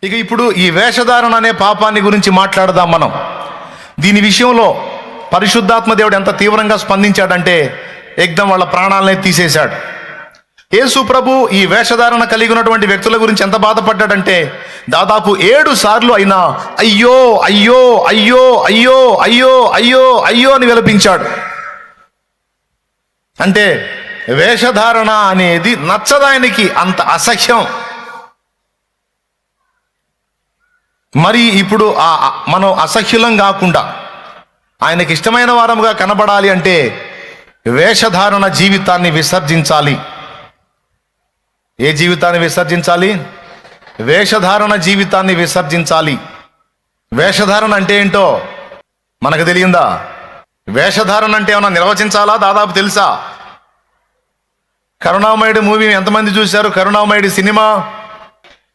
ఇక ఇప్పుడు ఈ వేషధారణ అనే పాపాన్ని గురించి మాట్లాడదాం మనం. దీని విషయంలో పరిశుద్ధాత్మ దేవుడు ఎంత తీవ్రంగా స్పందించాడంటే ఏకదం వాళ్ళ ప్రాణాలనే తీసేశాడు. యేసు ప్రభు ఈ వేషధారణ కలిగి ఉన్నటువంటి వ్యక్తుల గురించి ఎంత బాధపడ్డాడంటే దాదాపు 7 సార్లు అయినా అయ్యో అయ్యో అయ్యో అయ్యో అయ్యో అయ్యో అయ్యో అని విలపించాడు. అంటే వేషధారణ అనేది నచ్చదానికి, అంత అసహ్యం. మరి ఇప్పుడు మనం అసహ్యులం కాకుండా ఆయనకి ఇష్టమైన వారముగా కనబడాలి అంటే వేషధారణ జీవితాన్ని విసర్జించాలి. ఏ జీవితాన్ని విసర్జించాలి? వేషధారణ జీవితాన్ని విసర్జించాలి. వేషధారణ అంటే ఏంటో మనకు తెలియందా? వేషధారణ అంటే ఏమన్నా నిర్వచించాలా? దాదాపు తెలుసా? కరుణామయుడి మూవీ ఎంతమంది చూశారు? కరుణామయుడి సినిమా,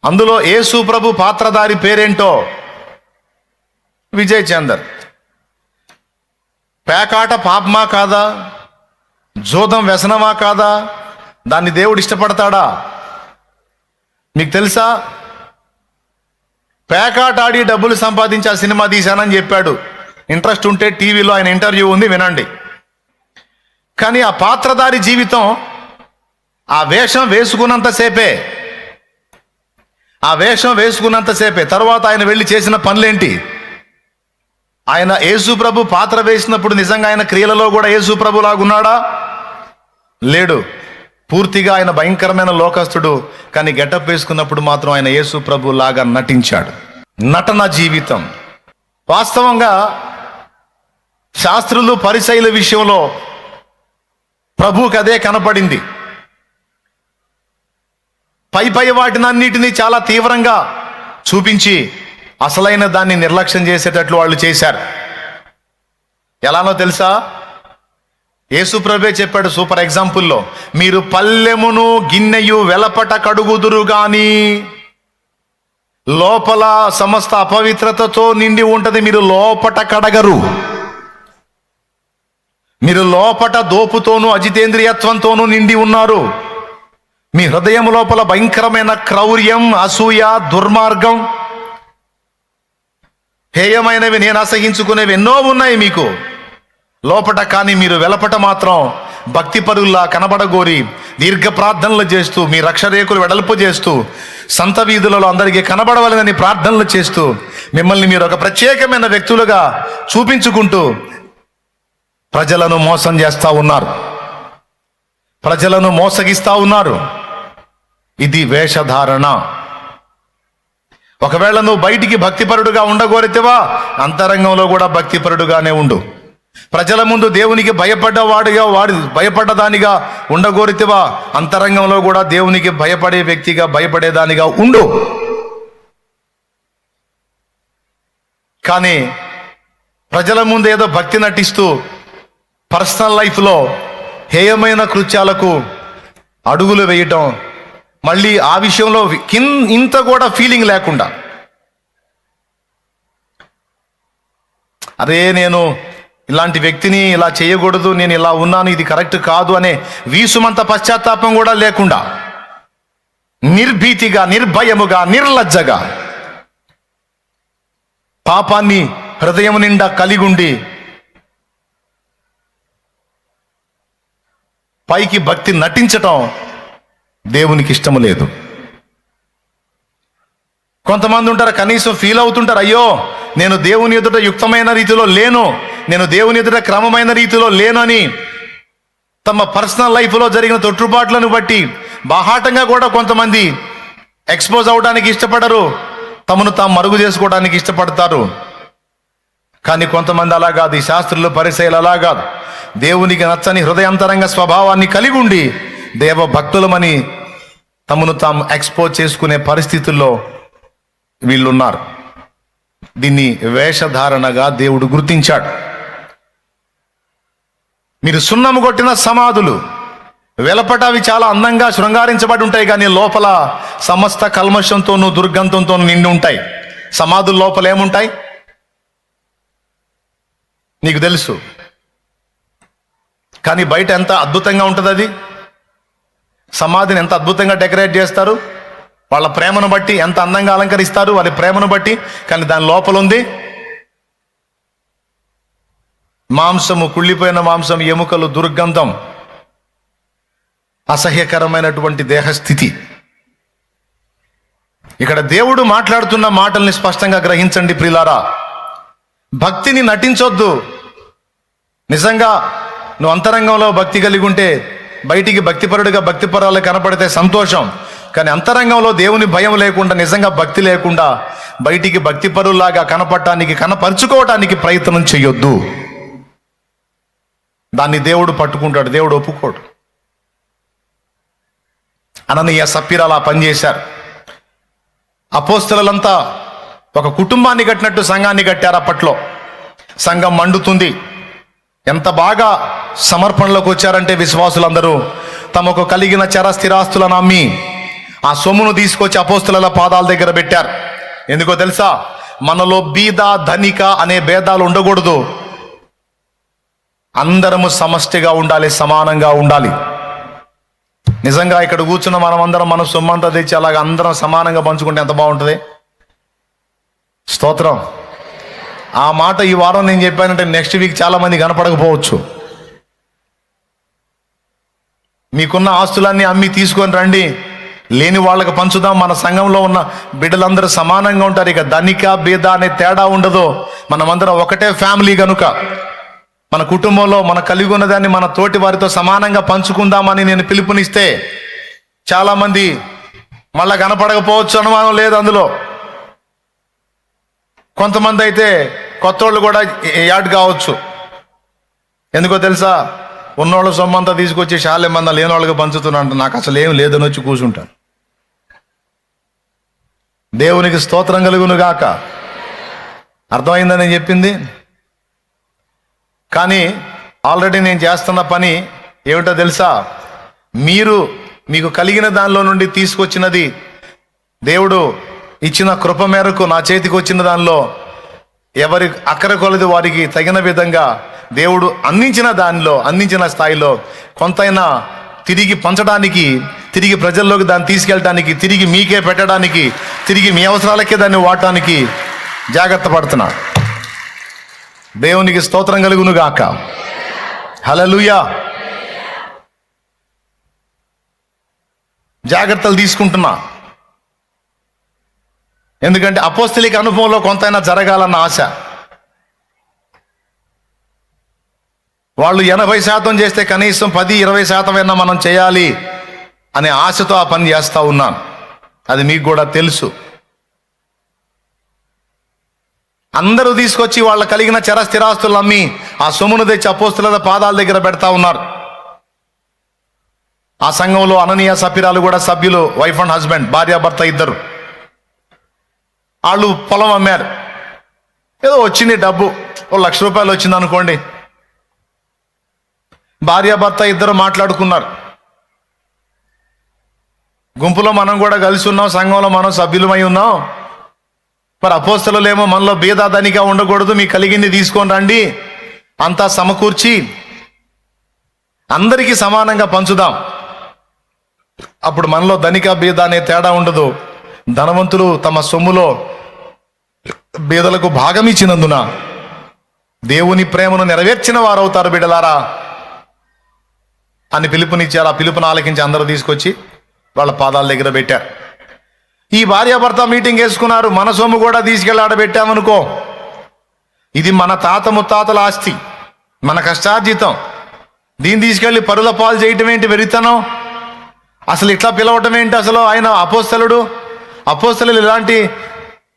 అందులో యేసు ప్రభు పాత్రధారి పేరేంటో? విజయ్ చందర్. పేకాట పాపమా కాదా? జోదం వ్యసనమా కాదా? దాన్ని దేవుడు ఇష్టపడతాడా? మీకు తెలుసా? పేకాట ఆడి డబ్బులు సంపాదించి ఆ సినిమా తీశానని చెప్పాడు. ఇంట్రెస్ట్ ఉంటే టీవీలో ఆయన ఇంటర్వ్యూ ఉంది, వినండి. కానీ ఆ పాత్రధారి జీవితం ఆ వేషం వేసుకున్నంతసేపే. తర్వాత ఆయన వెళ్ళి చేసిన పనులేంటి? ఆయన యేసు ప్రభు పాత్ర వేసినప్పుడు నిజంగా ఆయన క్రియలలో కూడా యేసు ప్రభు లాగున్నాడా? లేడు. పూర్తిగా ఆయన భయంకరమైన లోకస్తుడు. కానీ గెటప్ వేసుకున్నప్పుడు మాత్రం ఆయన యేసు ప్రభు లాగా నటించాడు. నటన జీవితం. వాస్తవంగా శాస్త్రులు పరిసయ్యుల విషయంలో ప్రభువుకి అదే కనపడింది. పై వాటినన్నిటినీ చాలా తీవ్రంగా చూపించి అసలైన దాన్ని నిర్లక్ష్యం చేసేటట్లు వాళ్ళు చేశారు. ఎలానో తెలుసా? యేసు ప్రభువే చెప్పాడు సూపర్ ఎగ్జాంపుల్లో, మీరు పల్లెమును గిన్నెయు వెలపట కడుగుదురు గాని లోపల సమస్త అపవిత్రతతో నిండి ఉంటది, మీరు లోపట కడగరు. మీరు లోపట దోపుతోనూ అజితేంద్రియత్వంతోనూ నిండి ఉన్నారు. మీ హృదయం లోపల భయంకరమైన క్రౌర్యం, అసూయ, దుర్మార్గం, హేయమైనవి, నేను అసహించుకునేవి ఎన్నో ఉన్నాయి మీకు లోపట. కానీ మీరు వెలపట మాత్రం భక్తి పరుల్లా కనబడగోరి దీర్ఘ ప్రార్థనలు చేస్తూ, మీ రక్షరేకులు వెడల్పు చేస్తూ, సంత వీధులలో అందరికీ కనబడవలనని ప్రార్థనలు చేస్తూ, మిమ్మల్ని మీరు ఒక ప్రత్యేకమైన వ్యక్తులుగా చూపించుకుంటూ ప్రజలను మోసం చేస్తూ ఉన్నారు, ప్రజలను మోసగిస్తూ ఉన్నారు. ఇది వేషధారణ. ఒకవేళ నువ్వు బయటికి భక్తిపరుడుగా ఉండగోరితేవా, అంతరంగంలో కూడా భక్తిపరుడుగానే ఉండు. ప్రజల ముందు దేవునికి భయపడ్డదానిగా ఉండగోరితేవా, అంతరంగంలో కూడా దేవునికి భయపడే వ్యక్తిగా, భయపడేదానిగా ఉండు. కానీ ప్రజల ముందు ఏదో భక్తి నటిస్తూ పర్సనల్ లైఫ్లో హేయమైన కృత్యాలకు అడుగులు వేయటం, మళ్ళీ ఆ విషయంలో ఇంత కూడా ఫీలింగ్ లేకుండా, అరే నేను ఇలాంటి వ్యక్తిని ఇలా చేయకూడదు, నేను ఇలా ఉన్నాను, ఇది కరెక్ట్ కాదు అనే వీసుమంత పశ్చాత్తాపం కూడా లేకుండా, నిర్భీతిగా, నిర్భయముగా, నిర్లజ్జగా పాపాన్ని హృదయం నిండా కలిగుండి పైకి భక్తి నటించటం దేవునికి ఇష్టము లేదు. కొంతమంది ఉంటారు, కనీసం ఫీల్ అవుతుంటారు, అయ్యో నేను దేవుని ఎదుట యుక్తమైన రీతిలో లేను, నేను దేవుని ఎదుట క్రమమైన రీతిలో లేను అని తమ పర్సనల్ లైఫ్లో జరిగిన తొట్టుబాట్లను బట్టి బాహాటంగా కూడా కొంతమంది ఎక్స్పోజ్ అవడానికి ఇష్టపడరు, తమను తాము మరుగు చేసుకోవడానికి ఇష్టపడతారు. కానీ కొంతమంది అలా కాదు. ఈ శాస్త్రులు పరిసయ్యులు అలా కాదు. దేవునికి నచ్చని హృదయాంతరంగ స్వభావాన్ని కలిగి ఉండి దేవ భక్తులమని తమను తాము ఎక్స్పోజ్ చేసుకునే పరిస్థితుల్లో వీళ్ళున్నారు. దీన్ని వేషధారణగా దేవుడు గుర్తించాడు. మీరు సున్నము కొట్టిన సమాధులు వెలపట అవి చాలా అందంగా శృంగారించబడి ఉంటాయి, కానీ లోపల సమస్త కల్మషంతోనూ దుర్గంధంతోనూ నిండి ఉంటాయి. సమాధుల లోపల ఏముంటాయి నీకు తెలుసు. కానీ బయట ఎంత అద్భుతంగా ఉంటుంది అది. సమాధిని ఎంత అద్భుతంగా డెకరేట్ చేస్తారు. వాళ్ళ ప్రేమను బట్టి ఎంత అందంగా అలంకరిస్తారు, వాళ్ళ ప్రేమను బట్టి. కానీ దాని లోపల ఉంది మాంసము, కుళ్ళిపోయిన మాంసం, ఎముకలు, దుర్గంధం, అసహ్యకరమైనటువంటి దేహస్థితి. ఇక్కడ దేవుడు మాట్లాడుతున్న మాటల్ని స్పష్టంగా గ్రహించండి ప్రియులారా. భక్తిని నటించొద్దు. నిజంగా నువ్వు అంతరంగంలో భక్తి కలిగి ఉంటే బయటికి భక్తిపరుడిగా, భక్తిపరాలు కనపడితే సంతోషం. కానీ అంతరంగంలో దేవుని భయం లేకుండా, నిజంగా భక్తి లేకుండా బయటికి భక్తిపరులాగా కనపడటానికి, కనపరుచుకోవటానికి ప్రయత్నం చేయొద్దు. దాన్ని దేవుడు పట్టుకుంటాడు, దేవుడు ఒప్పుకోడు. అననీయ సప్పీరా అలా పనిచేశారు. అపోస్తలులంతా ఒక కుటుంబాన్ని కట్టినట్టు సంఘాన్ని కట్టారు. అప్పట్లో సంఘం మండుతుంది. ఎంత బాగా సమర్పణలోకి వచ్చారంటే విశ్వాసులందరూ తమకు కలిగిన చర స్థిరాస్తులను అమ్మి ఆ సొమ్మును తీసుకొచ్చి అపోస్తలుల పాదాల దగ్గర పెట్టారు. ఎందుకో తెలుసా? మనలో బీద ధనిక అనే భేదాలు ఉండకూడదు. అందరము సమష్టిగా ఉండాలి, సమానంగా ఉండాలి. నిజంగా ఇక్కడ కూర్చున్న మనం అందరం మన సొమ్మంతా తెచ్చి అలాగ అందరం సమానంగా పంచుకుంటే ఎంత బాగుంటుంది. స్తోత్రం. ఆ మాట ఈ వారం నేను చెప్పానంటే నెక్స్ట్ వీక్ చాలా మంది కనపడకపోవచ్చు. మీకున్న ఆస్తులన్నీ అమ్మి తీసుకొని రండి, లేని వాళ్ళకి పంచుదాం. మన సంఘంలో ఉన్న బిడ్డలందరూ సమానంగా ఉంటారు. ఇక ధనిక బీద అనే తేడా ఉండదు. మనమందరం ఒకటే ఫ్యామిలీ కనుక మన కుటుంబంలో మన కలిగి ఉన్నదాన్ని మన తోటి వారితో సమానంగా పంచుకుందామని నేను పిలుపునిస్తే చాలామంది మళ్ళా కనపడకపోవచ్చు, అనుమానం లేదు అందులో. కొంతమంది అయితే కొత్త వాళ్ళు కూడా యాడ్ కావచ్చు. ఎందుకో తెలుసా? ఉన్నోళ్ళ సొమ్మంతా తీసుకొచ్చి శాలెమంద లేని వాళ్ళకి పంచుతున్నా, నాకు అసలు ఏం లేదని వచ్చి కూర్చుంటాను. దేవునికి స్తోత్రం కలుగును గాక. అర్థమైందని నేను చెప్పింది. కానీ ఆల్రెడీ నేను చేస్తున్న పని ఏమిటో తెలుసా? మీకు కలిగిన దానిలో నుండి తీసుకొచ్చినది, దేవుడు ఇచ్చిన కృప మేరకు నా చేతికి వచ్చిన దానిలో ఎవరి అక్కర కొలది వారికి తగిన విధంగా దేవుడు అందించిన దానిలో, అందించిన స్థాయిలో కొంతైనా తిరిగి పంచడానికి, తిరిగి ప్రజల్లోకి దాన్ని తీసుకెళ్ళడానికి, తిరిగి మీకే పెట్టడానికి, తిరిగి మీ అవసరాలకే దాన్ని వాడటానికి జాగ్రత్త పడుతున్నా. దేవునికి స్తోత్రం కలుగును గాక. హల్లెలూయా. జాగ్రత్తలు తీసుకుంటున్నా. ఎందుకంటే అపోస్తలిక అనుభవంలో కొంతైనా జరగాలన్న ఆశ. వాళ్ళు 80% చేస్తే కనీసం 10-20% అయినా మనం చేయాలి అనే ఆశతో ఆ పని చేస్తూ ఉన్నాను. అది మీకు కూడా తెలుసు. అందరూ తీసుకొచ్చి వాళ్ళ కలిగిన చర స్థిరాస్తులు అమ్మి ఆ సొమ్మును తెచ్చి అపోస్తలుల పాదాల దగ్గర పెడతా ఉన్నారు. ఆ సంఘంలో అననీయ సప్పీరాలు కూడా సభ్యులు, వైఫ్ అండ్ హస్బెండ్, భార్యాభర్త ఇద్దరు. వాళ్ళు పొలం అమ్మారు. ఏదో వచ్చింది డబ్బు, ₹1,00,000 వచ్చింది అనుకోండి. భార్యాభర్త ఇద్దరు మాట్లాడుకున్నారు. గుంపులో మనం కూడా కలిసి ఉన్నాం, సంఘంలో మనం సభ్యులమై ఉన్నాం. మరి అపోస్తలులేమో మనలో బీదాదనిగా ఉండకూడదు, మీకు కలిగింది తీసుకొని రండి, అంతా సమకూర్చి అందరికీ సమానంగా పంచుదాం. అప్పుడు మనలో ధనిక బీద అనే తేడా ఉండదు. ధనవంతులు తమ సొమ్ములో బీదలకు భాగం ఇచ్చినందున దేవుని ప్రేమను నెరవేర్చిన వారవుతారు బిడ్డలారా అని పిలుపునిచ్చారు. ఆ పిలుపుని ఆలకించి అందరూ తీసుకొచ్చి వాళ్ళ పాదాల దగ్గర పెట్టారు. ఈ భార్యాభర్త మీటింగ్ వేసుకున్నారు. మన సొమ్ము కూడా తీసుకెళ్ళి ఆడ పెట్టామనుకో, ఇది మన తాత ముత్తాతల ఆస్తి, మన కష్టార్జితం. దీన్ని తీసుకెళ్ళి పరుల పాలు చేయటం ఏంటి వెరితనం? అసలు ఇట్లా పిలవటం ఏంటి? అసలు ఆయన అపోస్తలులు ఇలాంటి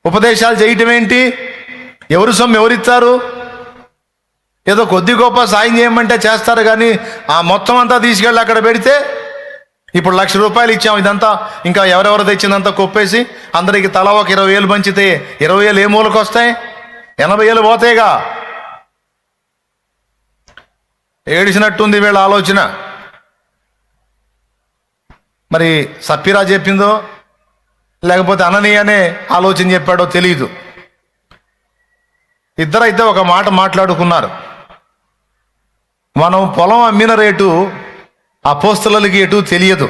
ఉపదేశాలు చేయటం ఏంటి? ఎవరు సొమ్ము ఎవరిస్తారు? ఏదో కొద్ది గొప్ప సాయం చేయమంటే చేస్తారు, కానీ ఆ మొత్తం అంతా తీసుకెళ్ళి అక్కడ పెడితే ఇప్పుడు ₹1,00,000 ఇచ్చాం, ఇదంతా ఇంకా ఎవరెవరు తెచ్చిందంతా కొప్పేసి అందరికి తలా ఒక 20,000 పంచితే 20,000 ఏ మూలకు వస్తాయి? 80,000 పోతాయిగా. ఏడిసినట్టుంది వీళ్ళ ఆలోచన. మరి సప్పీరా చెప్పిందో లేకపోతే అననీయనే ఆలోచన చెప్పాడో తెలియదు. ఇద్దరైతే ఒక మాట మాట్లాడుకున్నారు. మనం పొలం అమ్మిన రేటు అపోస్తలులకి ఎటు తెలియదు.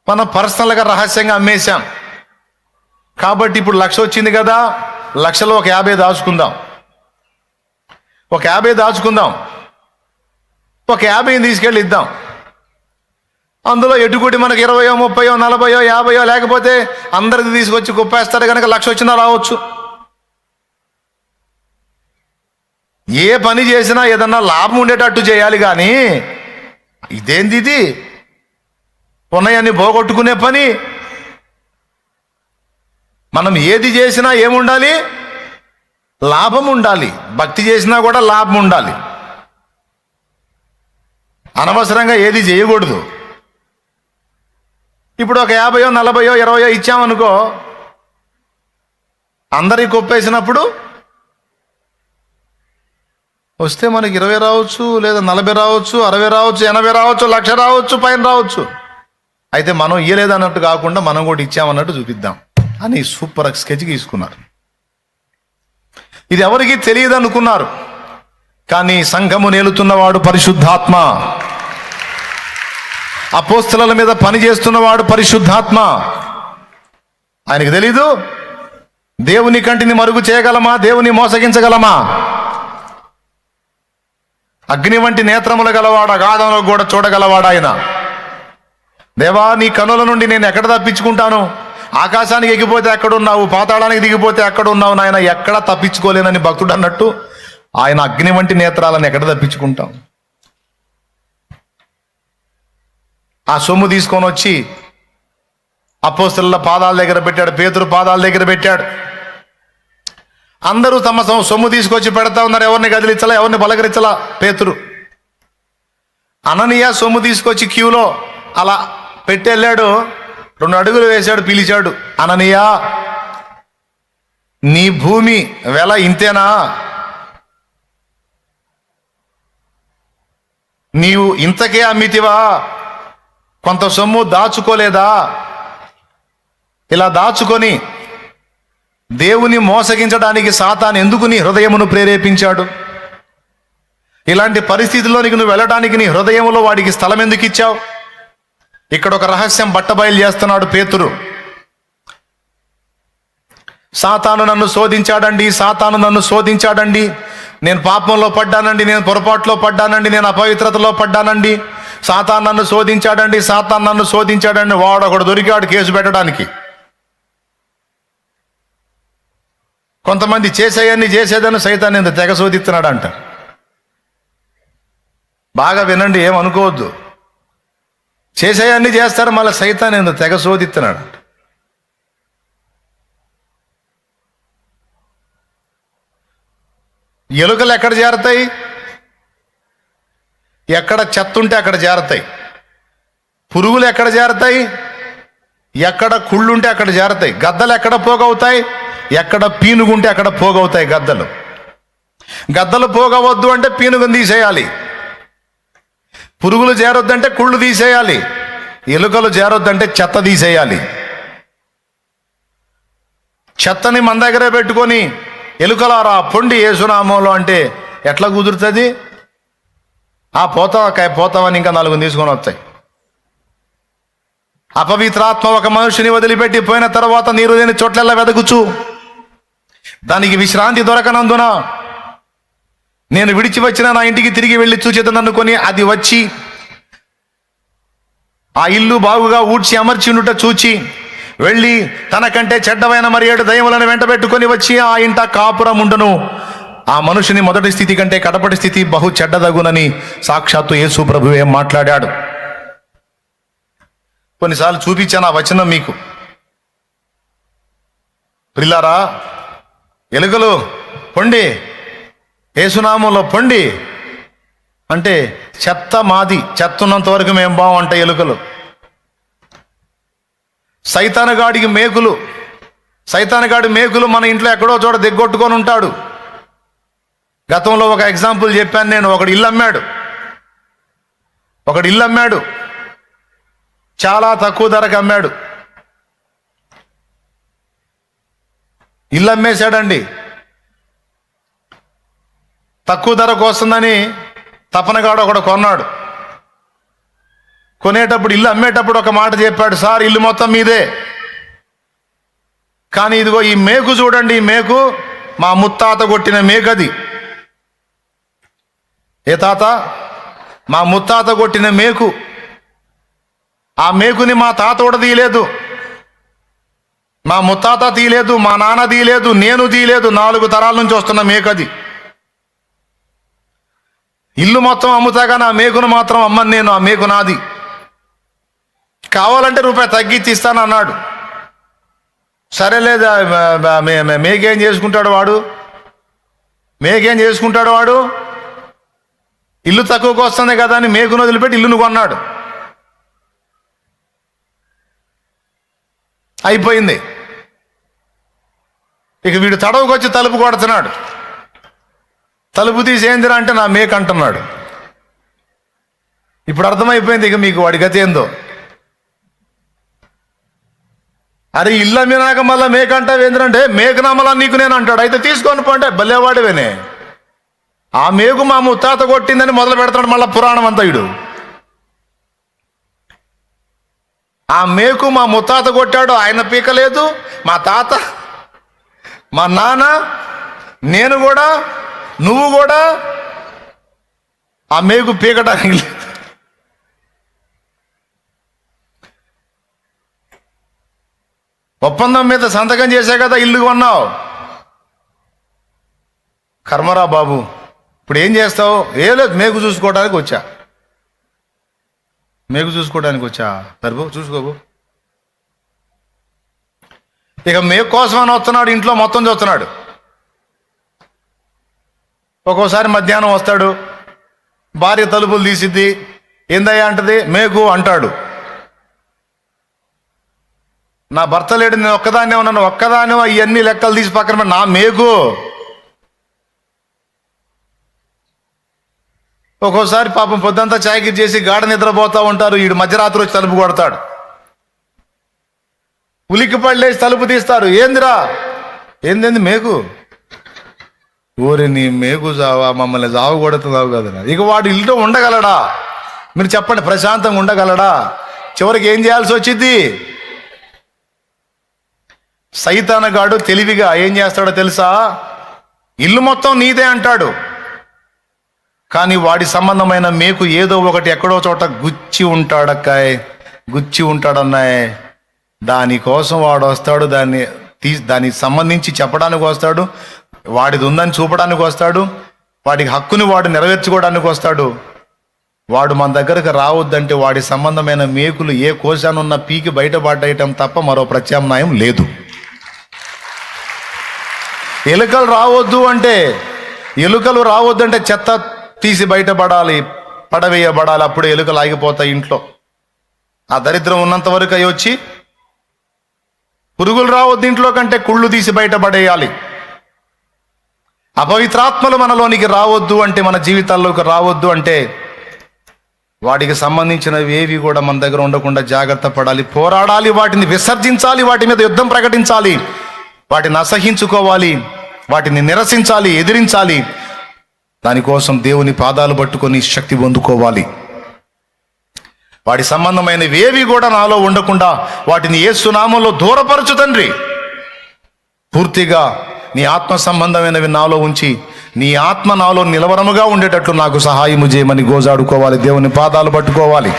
మనం పర్సనల్గా రహస్యంగా అమ్మేశాం. కాబట్టి ఇప్పుడు 1,00,000 వచ్చింది కదా, 1,00,000లో ఒక 50 దాచుకుందాం, ఒక 50 దాచుకుందాం, ఒక 50 తీసుకెళ్ళి ఇద్దాం. అందులో ఎటుకుటి మనకు 20, 30, 40, 50 లేకపోతే అందరికి తీసుకొచ్చి కుప్పేస్తారు కనుక 1,00,000 వచ్చినా రావచ్చు. ఏ పని చేసినా ఏదన్నా లాభం ఉండేటట్టు చేయాలి. కానీ ఇదేంది, ఇది ఉన్నాయన్ని పోగొట్టుకునే పని. మనం ఏది చేసినా ఏముండాలి? లాభం ఉండాలి. భక్తి చేసినా కూడా లాభం ఉండాలి. అనవసరంగా ఏది చేయకూడదు. ఇప్పుడు ఒక 50, 40, 20 ఇచ్చామనుకో, అందరికి కొప్పేసినప్పుడు వస్తే మనకి 20 రావచ్చు, లేదా 40 రావచ్చు, 60 రావచ్చు, 80 రావచ్చు, 1,00,000 రావచ్చు, పైన రావచ్చు. అయితే మనం ఇయ్యలేదన్నట్టు కాకుండా మనం కూడా ఇచ్చామన్నట్టు చూపిద్దాం అని సూపర్ స్కెచ్ తీసుకున్నారు. ఇది ఎవరికి తెలియదు అనుకున్నారు. కానీ సంఘము నేలుతున్నవాడు పరిశుద్ధాత్మ, అపోస్తలుల మీద పని చేస్తున్నవాడు పరిశుద్ధాత్మ. ఆయనకు తెలీదు? దేవుని కంటిని మరుగు చేయగలమా? దేవుని మోసగించగలమా? అగ్ని వంటి నేత్రములు గలవాడు, అగాధంలో కూడా చూడగలవాడు ఆయన. దేవా, నీ కనుల నుండి నేను ఎక్కడ తప్పించుకుంటాను? ఆకాశానికి ఎగిపోతే ఎక్కడున్నావు, పాతాళానికి దిగిపోతే ఎక్కడున్నావు నాయన, ఎక్కడ తప్పించుకోలేనని భక్తుడు అన్నట్టు ఆయన అగ్ని వంటి నేత్రాలను ఎక్కడ తప్పించుకుంటాం? ఆ సొమ్ము తీసుకొని వచ్చి అపోస్తలుల పాదాల దగ్గర పెట్టాడు, పేతురు పాదాల దగ్గర పెట్టాడు. అందరూ తమ సొమ్ము తీసుకొచ్చి పెడతా ఉన్నారు. ఎవరిని కదిలించలా, ఎవరిని పలకరించలా. పేతురు, అననీయ సొమ్ము తీసుకొచ్చి క్యూలో అలా పెట్టెళ్ళాడు. 2 అడుగులు వేశాడు, పిలిచాడు, అననీయ, నీ భూమి వెల ఇంతేనా? నీవు ఇంతకే అమ్మితివా? కొంత సొమ్ము దాచుకోలేదా? ఇలా దాచుకొని దేవుని మోసగించడానికి సాతాను ఎందుకు నీ హృదయమును ప్రేరేపించాడు? ఇలాంటి పరిస్థితుల్లోనికి నువ్వు వెళ్ళడానికి నీ హృదయంలో వాడికి స్థలం ఎందుకు ఇచ్చావు? ఇక్కడ ఒక రహస్యం బట్టబయలు చేస్తున్నాడు పేతురు. సాతాను నన్ను శోధించాడండి, సాతాను నన్ను శోధించాడండి, నేను పాపంలో పడ్డానండి, నేను పొరపాటులో పడ్డానండి, నేను అపవిత్రతలో పడ్డానండి, సాతాను నన్ను శోధించాడండి, సాతాను నన్ను శోధించాడండి. వాడు ఒకడు దొరికాడు కేసు పెట్టడానికి. కొంతమంది చేసేయన్ని చేసేదని సైతాన్ని ఇంత తెగ శోధిస్తున్నాడు అంట. బాగా వినండి, ఏమనుకోవద్దు. చేసేయన్ని చేస్తారు, మళ్ళీ సైతాన్ని ఇంత తెగ శోధిస్తున్నాడు. ఎలుకలు ఎక్కడ చేరతాయి? ఎక్కడ చెత్త ఉంటే అక్కడ చేరతాయి. పురుగులు ఎక్కడ చేరతాయి? ఎక్కడ కుళ్ళుంటే అక్కడ చేరతాయి. గద్దలు ఎక్కడ పోగవుతాయి? ఎక్కడ పీనుగుంటే అక్కడ పోగవుతాయి గద్దలు. గద్దలు పోగవద్దు అంటే పీనుగుని తీసేయాలి. పురుగులు చేరొద్దంటే కుళ్ళు తీసేయాలి. ఎలుకలు చేరొద్దంటే చెత్త తీసేయాలి. చెత్తని మన దగ్గరే పెట్టుకొని ఎలుకలారా పొండి యేసునామంలో అంటే ఎట్లా కుదురుతుంది? పోతావని ఇంకా 4 తీసుకొని వస్తాయి. అపవిత్రాత్మ ఒక మనుషుని వదిలిపెట్టి పోయిన తర్వాత నీరు లేని చోట్లెల్లా వెదకుచు దానికి విశ్రాంతి దొరకనందున నేను విడిచి వచ్చిన నా ఇంటికి తిరిగి వెళ్ళి చూచేదనుకొని అది వచ్చి ఆ ఇల్లు బాగుగా ఊడ్చి అమర్చి ఉండుట చూచి వెళ్ళి తనకంటే చెడ్డమైన మరి 7 దయ్యములను వెంటబెట్టుకొని వచ్చి ఆ ఇంట కాపురం ఉండును. ఆ మనుషుని మొదటి స్థితి కంటే కడపటి స్థితి బహు చెడ్డదగునని సాక్షాత్తు యేసు ప్రభువే మాట్లాడాడు. కొన్నిసార్లు చూపించాను ఆ వచనం మీకు. ప్రిల్లారా, ఎలుకలు పొండి, యేసునామంలో పొండి అంటే చెత్త మాది, చెత్త ఉన్నంత వరకు మేము బాగుంట ఎలుకలు. సైతానగాడికి మేకులు, సైతానగాడి మేకులు మన ఇంట్లో ఎక్కడో చోట దిగ్గొట్టుకొని ఉంటాడు. గతంలో ఒక ఎగ్జాంపుల్ చెప్పాను నేను. ఒకడు ఇల్లు అమ్మాడు, చాలా తక్కువ ధరకు అమ్మాడు. ఇల్లు అమ్మేశాడండి. తక్కువ ధరకు వస్తుందని తపనగాడు ఒకడు కొన్నాడు. కొనేటప్పుడు, ఇల్లు అమ్మేటప్పుడు ఒక మాట చెప్పాడు, సార్ ఇల్లు మొత్తం మీదే, కానీ ఇదిగో ఈ మేకు చూడండి, ఈ మేకు మా ముత్తాత కొట్టిన మేకది. ఏ తాత? మా ముత్తాత కొట్టిన మేకు. ఆ మేకుని మా తాత కూడా తీయలేదు, మా ముత్తాత తీయలేదు, మా నాన్న తీయలేదు, నేను తీయలేదు. 4 తరాల నుంచి వస్తున్న మేకది. ఇల్లు మొత్తం అమ్ముతాగా నా మేకును మాత్రం అమ్మను నేను, ఆ మేకు నాది. కావాలంటే రూపాయి తగ్గించి ఇస్తాను అన్నాడు. సరేలేదా, మేకేం చేసుకుంటాడు వాడు? మేకేం చేసుకుంటాడు వాడు? ఇల్లు తక్కువకు వస్తుంది కదా అని మేకును వదిలిపెట్టి ఇల్లును కొన్నాడు. అయిపోయింది. ఇక వీడు తడవుకు వచ్చి తలుపు కొడుతున్నాడు. తలుపు తీసి ఏందిరా అంటే నా మేక అంటున్నాడు. ఇప్పుడు అర్థమైపోయింది ఇక మీకు వాడి గతి ఏందో. అరే ఇల్లు అమ్మినాక మళ్ళీ మేక అంటావు ఏంటంటే, మేకనా మళ్ళా నీకు నేను అంటాడు. అయితే తీసుకొని పోంటే భలేవాడివేనే. ఆ మేకు మా ముత్తాత కొట్టిందని మొదలు పెడతాడు మళ్ళా పురాణం అంతా. వీడు ఆ మేకు మా ముత్తాత కొట్టాడు, ఆయన పీకలేదు. మా తాత, మా నాన్న, నేను కూడా, నువ్వు కూడా ఆ మేకు పీకటానికి లేదు. ఒప్పందం మీద సంతకం చేసే కదా ఇల్లు కొన్నావు. కర్మరా బాబు. ఇప్పుడు ఏం చేస్తావు? ఏ లేదు, మేకు చూసుకోవడానికి వచ్చా, మేకు చూసుకోవడానికి వచ్చా. సరిపో, చూసుకోబో. ఇక మేకు కోసం అని వస్తున్నాడు, ఇంట్లో మొత్తం చూస్తున్నాడు. ఒక్కోసారి మధ్యాహ్నం వస్తాడు, భార్య తలుపులు తీసిద్ది. ఏందయ్యా అంటది, మేకు అంటాడు. నా భర్త లేడు, నేను ఒక్కదాన్నే ఉన్నాను. ఒక్కదాన్ని ఇవన్నీ లెక్కలు తీసి పక్కన నా మేకు. ఒక్కోసారి పాపం పొద్దంతా చాయకి చేసి గాఢ నిద్రపోతూ ఉంటారు. వీడు మధ్యరాత్రి వచ్చి తలుపు కొడతాడు. ఉలిక్కి పడలేసి తలుపు తీస్తారు. ఏందిరా? ఏంది మేకు? ఊరి నీ మేకు జావా, మమ్మల్ని జావ కొడుతున్నావు కదా. ఇక వాడు ఇల్లు ఉండగలడా? మీరు చెప్పండి, ప్రశాంతంగా ఉండగలడా? చివరికి ఏం చేయాల్సి వచ్చింది? సైతానగాడు తెలివిగా ఏం చేస్తాడో తెలుసా? ఇల్లు మొత్తం నీదే అంటాడు, కానీ వాడి సంబంధమైన మేకు ఏదో ఒకటి ఎక్కడో చోట గుచ్చి ఉంటాడక్కాయ్, గుచ్చి ఉంటాడన్నాయ్. దానికోసం వాడు వస్తాడు, దానికి సంబంధించి చెప్పడానికి వస్తాడు, వాడిది ఉందని చూపడానికి వస్తాడు, వాడికి హక్కుని వాడు నెరవేర్చుకోవడానికి వస్తాడు. వాడు మన దగ్గరకు రావద్దంటే వాడి సంబంధమైన మేకులు ఏ కోశానున్న పీకి బయటపడేయటం తప్ప మరో ప్రత్యామ్నాయం లేదు. ఎలుకలు రావద్దు అంటే చెత్త తీసి బయటపడాలి, పడవేయబడాలి. అప్పుడు ఎలుకలు ఆగిపోతాయి ఇంట్లో. ఆ దరిద్రం ఉన్నంత వరకు అవి వచ్చి, పురుగులు రావద్దు ఇంట్లో కంటే కుళ్ళు తీసి బయటపడేయాలి. అపవిత్రాత్మలు మనలోనికి రావద్దు అంటే, మన జీవితాల్లోకి రావద్దు అంటే, వాటికి సంబంధించినవి ఏవి కూడా మన దగ్గర ఉండకుండా జాగ్రత్త పడాలి, పోరాడాలి, వాటిని విసర్జించాలి, వాటి మీద యుద్ధం ప్రకటించాలి, వాటిని అసహించుకోవాలి, వాటిని నిరసించాలి, ఎదిరించాలి. దానికోసం దేవుని పాదాలు పట్టుకొని శక్తి పొందుకోవాలి. వాటి సంబంధమైనవి ఏవి కూడా నాలో ఉండకుండా వాటిని యేసు నామములో దూరపరచు తండ్రి. పూర్తిగా నీ ఆత్మ సంబంధమైనవి నాలో ఉంచి నీ ఆత్మ నాలో నిలవరముగా ఉండేటట్లు నాకు సహాయము చేయమని గోజాడుకోవాలి, దేవుని పాదాలు పట్టుకోవాలి.